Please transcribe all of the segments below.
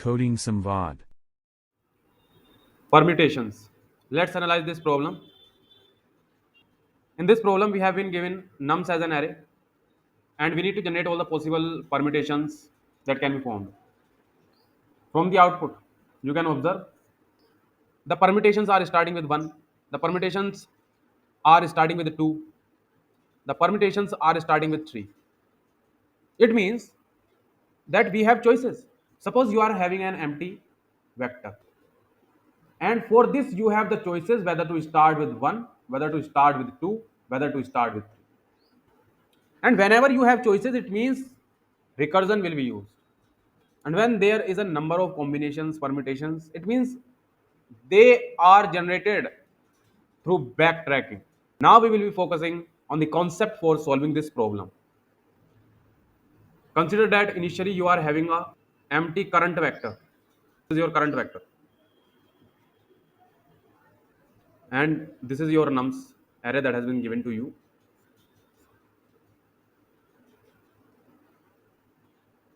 coding some VOD. Permutations. Let's analyze this problem. In this problem, we have been given nums as an array, and we need to generate all the possible permutations that can be formed. From the output, you can observe the permutations are starting with 1, the permutations are starting with 2, the permutations are starting with 3. It means that we have choices. Suppose you are having an empty vector, and for this you have the choices whether to start with 1, whether to start with 2, whether to start with 3. And whenever you have choices, it means recursion will be used. And when there is a number of combinations, permutations, it means they are generated through backtracking. Now we will be focusing on the concept for solving this problem. Consider that initially you are having a empty current vector. This is your current vector, and this is your nums array that has been given to you.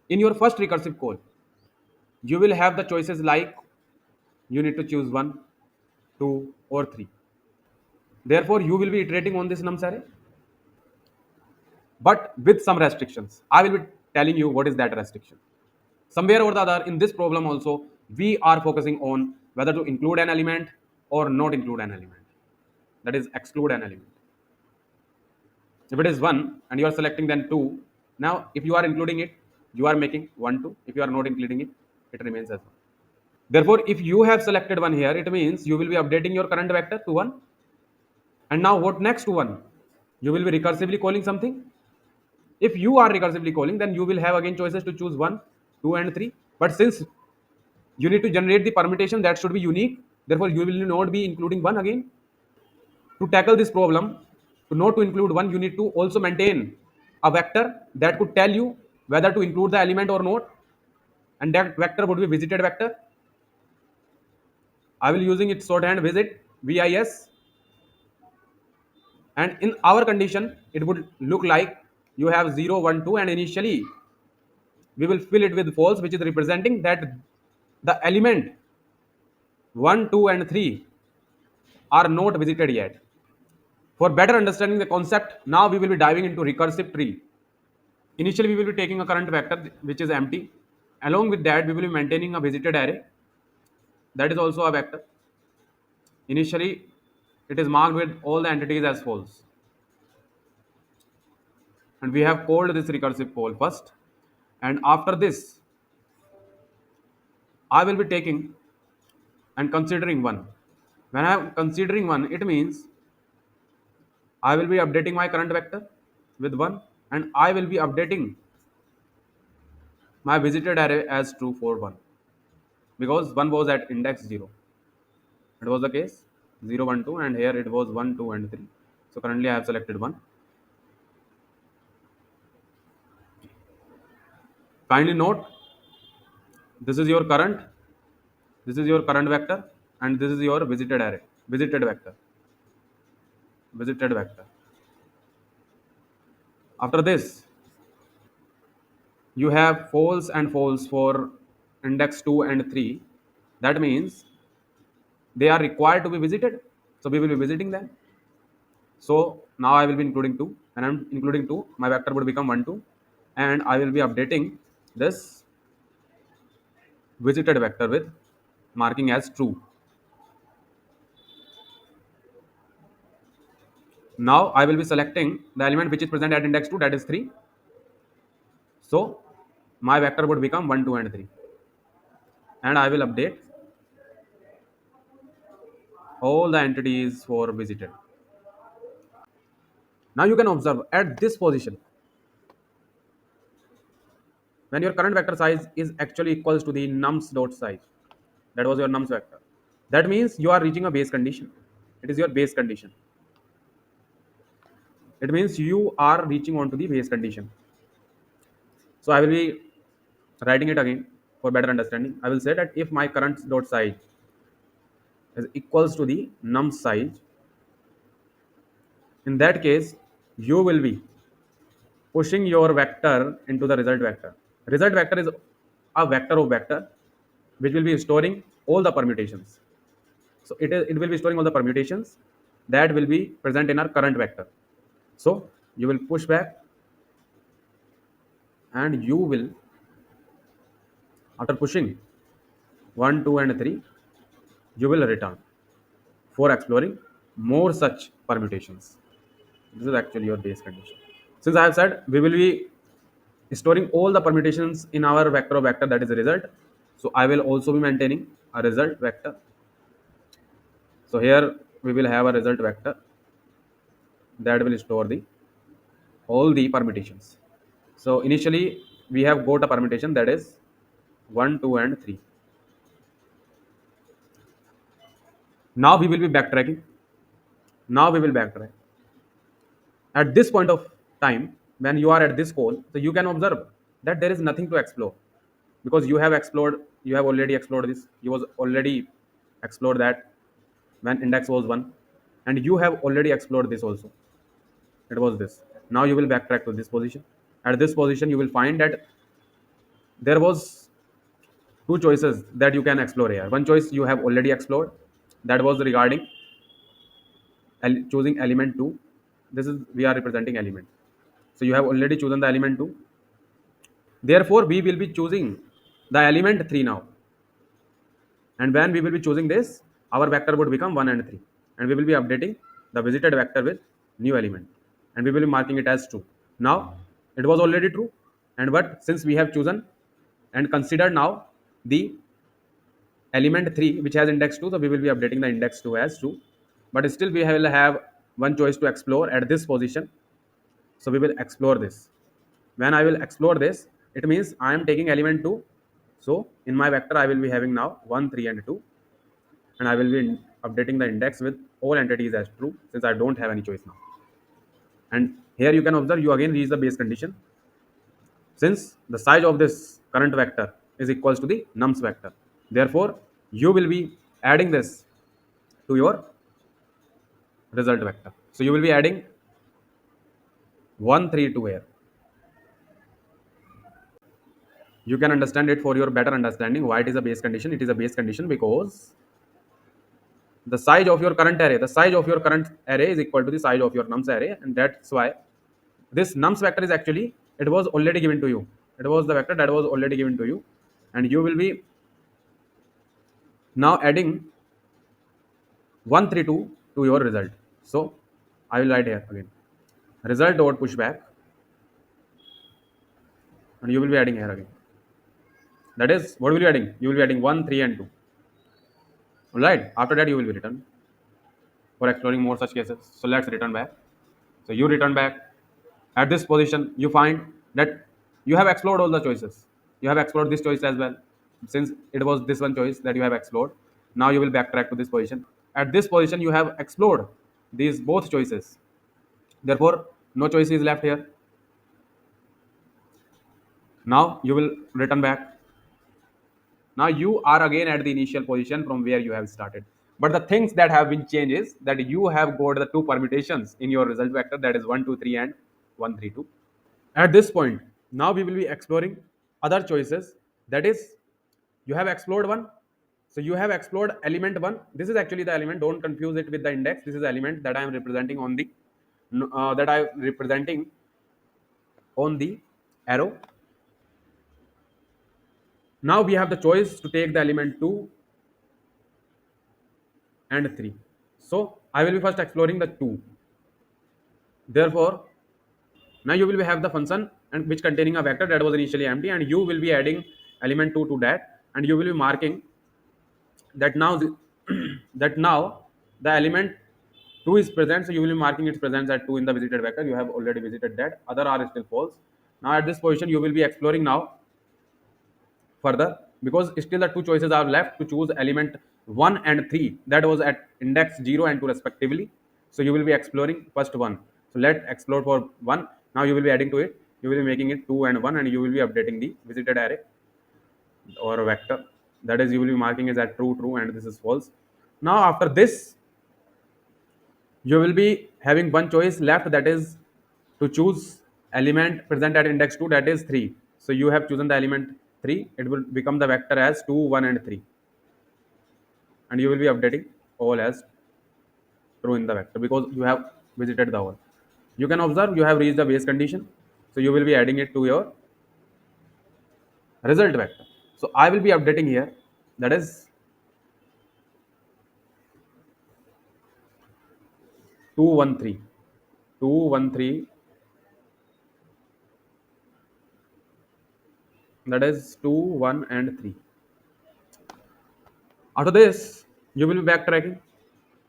In your first recursive call, you will have the choices like you need to choose 1, 2, or 3. Therefore, you will be iterating on this nums array, but with some restrictions. I will be telling you what is that restriction. Somewhere or the other in this problem also, we are focusing on whether to include an element or not include an element. That is, exclude an element. If it is 1 and you are selecting then 2, now if you are including it, you are making 1, 2. If you are not including it, it remains as 1. Therefore, if you have selected 1 here, it means you will be updating your current vector to 1. And now what next to 1? You will be recursively calling something. If you are recursively calling, then you will have again choices to choose 1, 2, and 3. But since you need to generate the permutation that should be unique, therefore you will not be including 1 again. To tackle this problem, to not to include 1, you need to also maintain a vector that could tell you whether to include the element or not, and that vector would be visited vector. I will using its shorthand visit, VIS, and in our condition it would look like you have 0, 1, 2, and initially we will fill it with false, which is representing that the element 1, 2, and 3 are not visited yet. For better understanding the concept, now we will be diving into recursive tree. Initially, we will be taking a current vector which is empty. Along with that, we will be maintaining a visited array that is also a vector. Initially, it is marked with all the entities as false. And we have called this recursive call first. And after this, I will be taking and considering 1. When I am considering 1, it means I will be updating my current vector with 1, and I will be updating my visited array as true for 1, because 1 was at index 0. It was the case 0, 1, 2, and here it was 1, 2, and 3. So currently I have selected 1. Kindly note, this is your current, this is your current vector, and this is your visited array, visited vector, visited vector. After this, you have false and false for index 2 and 3. That means they are required to be visited. So we will be visiting them. So now I will be including 2, and I'm including 2. My vector would become 1, 2, and I will be updating this visited vector with marking as true. Now I will be selecting the element which is present at index 2, that is 3. So my vector would become 1, 2, and 3, and I will update all the entities for visited. Now you can observe at this position, when your current vector size is actually equals to the nums dot size, that was your nums vector. That means you are reaching a base condition. It is your base condition. It means you are reaching on to the base condition. So I will be writing it again for better understanding. I will say that if my current dot size is equals to the num size, in that case you will be pushing your vector into the result vector. Result vector is a vector of vector, which will be storing all the permutations. So it will be storing all the permutations that will be present in our current vector. So you will push back, and you will, after pushing 1, 2, and 3, you will return for exploring more such permutations. This is actually your base condition. Since I have said we will be storing all the permutations in our vector of vector, that is the result. So I will also be maintaining a result vector. So here we will have a result vector that will store the all the permutations. So initially we have got a permutation that is 1, 2, and 3. Now we will be backtracking. Now we will backtrack. At this point of time, when you are at this call, so you can observe that there is nothing to explore, because you have already explored this. You was already explored that when index was 1, and you have already explored this also. It was this. Now you will backtrack to this position. At this position, you will find that there was two choices that you can explore here. One choice you have already explored, that was regarding choosing element 2. This is, we are representing element. So you have already chosen the element 2. Therefore we will be choosing the element 3 now, and when we will be choosing this, our vector would become 1 and 3, and we will be updating the visited vector with new element, and we will be marking it as true. Now it was already true, and but since we have chosen and considered now the element 3 which has index 2, so we will be updating the index 2 as true. But still we will have one choice to explore at this position. So we will explore this. When I will explore this, it means I am taking element 2. So in my vector I will be having now 1, 3, and 2, and I will be updating the index with all entities as true, since I don't have any choice now. And here you can observe you again reach the base condition, since the size of this current vector is equals to the nums vector. Therefore you will be adding this to your result vector. So you will be adding 1, 3 to here. You can understand it for your better understanding why it is a base condition. It is a base condition because the size of your current array, the size of your current array is equal to the size of your nums array, and that's why this nums vector is actually, it was already given to you. It was the vector that was already given to you, and you will be now adding 132 to your result. So I will write here again result dot pushback, and you will be adding here again. That is, what will you adding? You will be adding 1, 3, and 2. All right. After that, you will be return for exploring more such cases. So let's return back. So you return back. At this position, you find that you have explored all the choices. You have explored this choice as well, since it was this one choice that you have explored. Now you will backtrack to this position. At this position, you have explored these both choices. Therefore, no choice is left here. Now you will return back. Now you are again at the initial position from where you have started. But the things that have been changed is that you have got the two permutations in your result vector, that is 1, 2, 3, and 1, 3, 2. At this point, now we will be exploring other choices. That is, you have explored one. So you have explored element 1. This is actually the element. Don't confuse it with the index. This is the element that I am representing on the arrow. Now we have the choice to take the element 2 and 3. So I will be first exploring the 2. Therefore, now you will have the function and which containing a vector that was initially empty, and you will be adding element 2 to that, and you will be marking that now that now the element 2 is present. So you will be marking its presence at 2 in the visited vector. You have already visited that. Other are still false. Now at this position, you will be exploring now further, because still the two choices are left to choose element 1 and 3 that was at index 0 and 2 respectively. So you will be exploring first 1. So let explore for 1. Now you will be adding to it, you will be making it 2 and 1, and you will be updating the visited array or vector, that is, you will be marking is at true, true, and this is false. Now after this, you will be having one choice left, that is to choose element present at index 2, that is 3. So you have chosen the element 3, it will become the vector as 2, 1 and 3, and you will be updating all as true in the vector because you have visited the all. You can observe you have reached the base condition, so you will be adding it to your result vector. So I will be updating here, that is 213, 213, that is 2, 1 and 3. After this, you will be backtracking.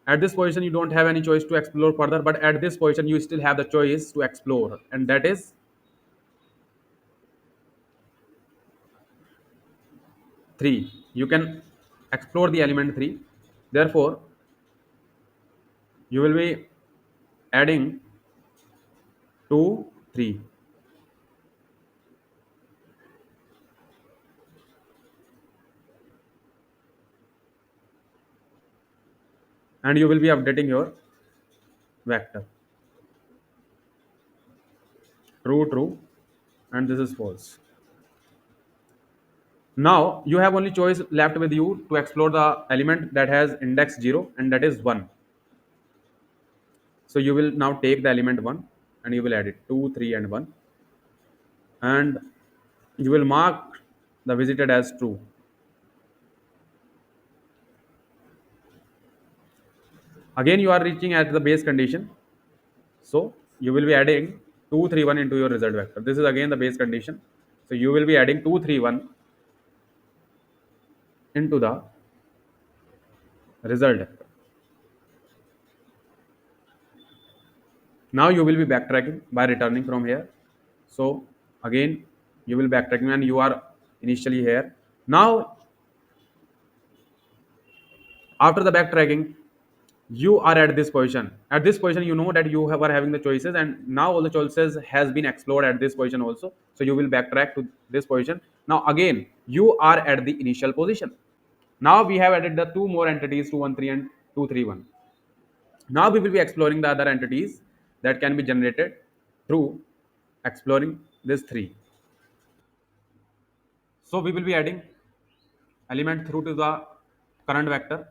At this position, you don't have any choice to explore further, but at this position, you still have the choice to explore, and that is 3. You can explore the element 3. Therefore, you will be adding 2, 3, and you will be updating your vector. True, true, and this is false. Now you have only choice left with you to explore the element that has index 0 and that is 1. So you will now take the element 1 and you will add it 2, 3 and 1, and you will mark the visited as true. Again you are reaching at the base condition, so you will be adding 2, 3, 1 into your result vector. This is again the base condition, so you will be adding 2, 3, 1 into the result vector. Now you will be backtracking by returning from here. So again you will backtracking and you are initially here. Now after the backtracking, you are at this position. At this position, you know that are having the choices, and now all the choices has been explored at this position also. So you will backtrack to this position. Now again, you are at the initial position. Now we have added the two more entities, 213 and 231. Now we will be exploring the other entities that can be generated through exploring this 3. So we will be adding element through to the current vector,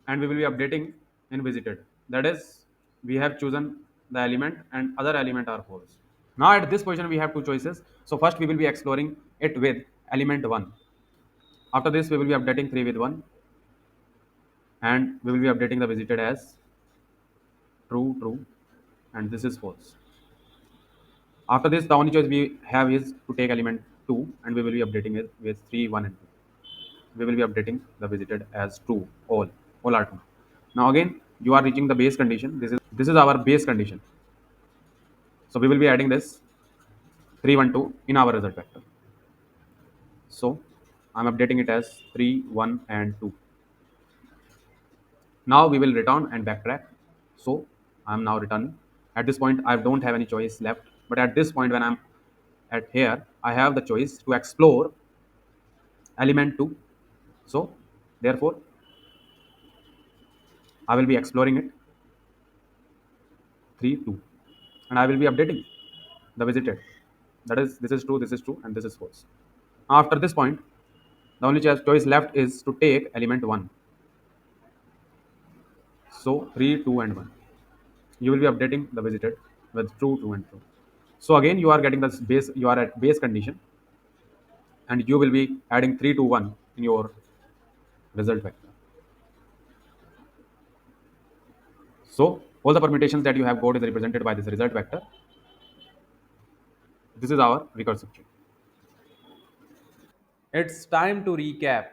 and we will be updating in visited. That is, we have chosen the element and other element are false. Now at this position we have two choices. So first we will be exploring it with element 1. After this we will be updating 3 with 1, and we will be updating the visited as true, true, and this is false. After this, the only choice we have is to take element 2, and we will be updating it with 3, 1 and 2. We will be updating the visited as true, all are true. Now again you are reaching the base condition. This is our base condition, so we will be adding this 312 in our result vector. So I'm updating it as 3, 1 and 2. Now we will return and backtrack. So I'm now returning. At this point I don't have any choice left, but at this point when I'm at here, I have the choice to explore element 2. So therefore I will be exploring it 3, 2, and I will be updating the visited. That is, this is true, this is true, and this is false. After this point, the only choice left is to take element 1. So 3, 2 and 1. You will be updating the visited with true, true and true. So again you are getting this base, you are at base condition, and you will be adding 3 to 1 in your result vector. So all the permutations that you have got is represented by this result vector. This is our recursive tree. It's time to recap.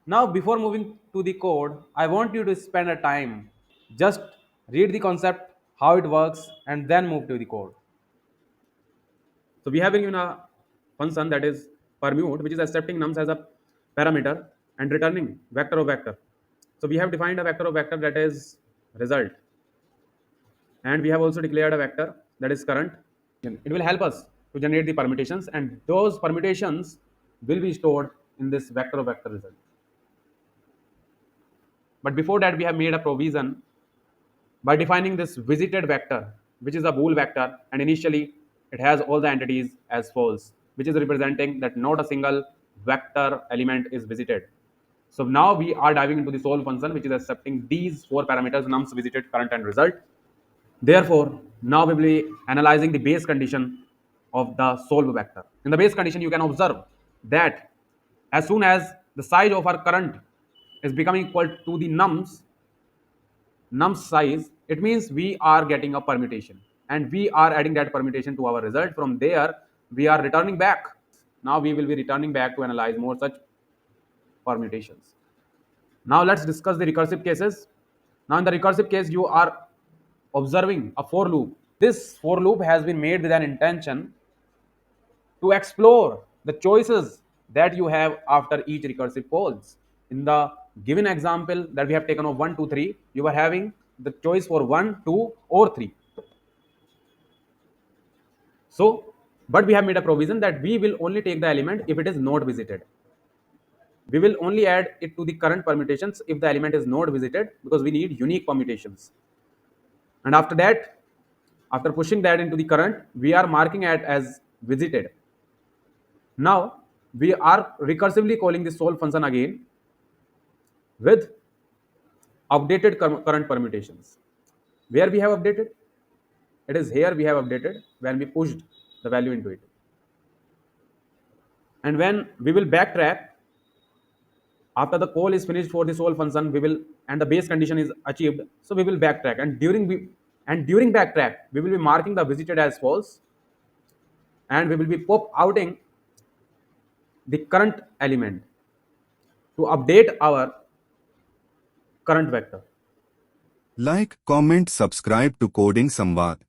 Now, before moving to the code, I want you to spend a time. Just read the concept, how it works, and then move to the code. So we have been given a function that is permute, which is accepting nums as a parameter and returning vector of vector. So we have defined a vector of vector that is result, and we have also declared a vector that is current. It will help us to generate the permutations, and those permutations will be stored in this vector of vector result. But before that, we have made a provision by defining this visited vector, which is a bool vector, and initially it has all the entities as false. which is representing that not a single vector element is visited. So now we are diving into the solve function, which is accepting these four parameters: nums, visited, current, and result. Therefore, now we will be analyzing the base condition of the solve vector. In the base condition, you can observe that as soon as the size of our current is becoming equal to the nums size, it means we are getting a permutation and we are adding that permutation to our result. From there, we are returning back. Now we will be returning back to analyze more such permutations. Now let's discuss the recursive cases. Now in the recursive case, you are observing a for loop. This for loop has been made with an intention to explore the choices that you have after each recursive calls. In the given example that we have taken of 1, 2, 3, you are having the choice for 1, 2, or 3. So, but we have made a provision that we will only take the element if it is not visited. We will only add it to the current permutations if the element is not visited, because we need unique permutations. And after that, after pushing that into the current, we are marking it as visited. Now we are recursively calling this solve function again with updated current permutations. Where we have updated? It is here we have updated when we pushed the value into it. And when we will backtrack, after the call is finished for the solve function, we will, and the base condition is achieved, so we will backtrack, and during backtrack we will be marking the visited as false, and we will be pop outing the current element to update our current vector. Like, comment, subscribe to Coding Samvad.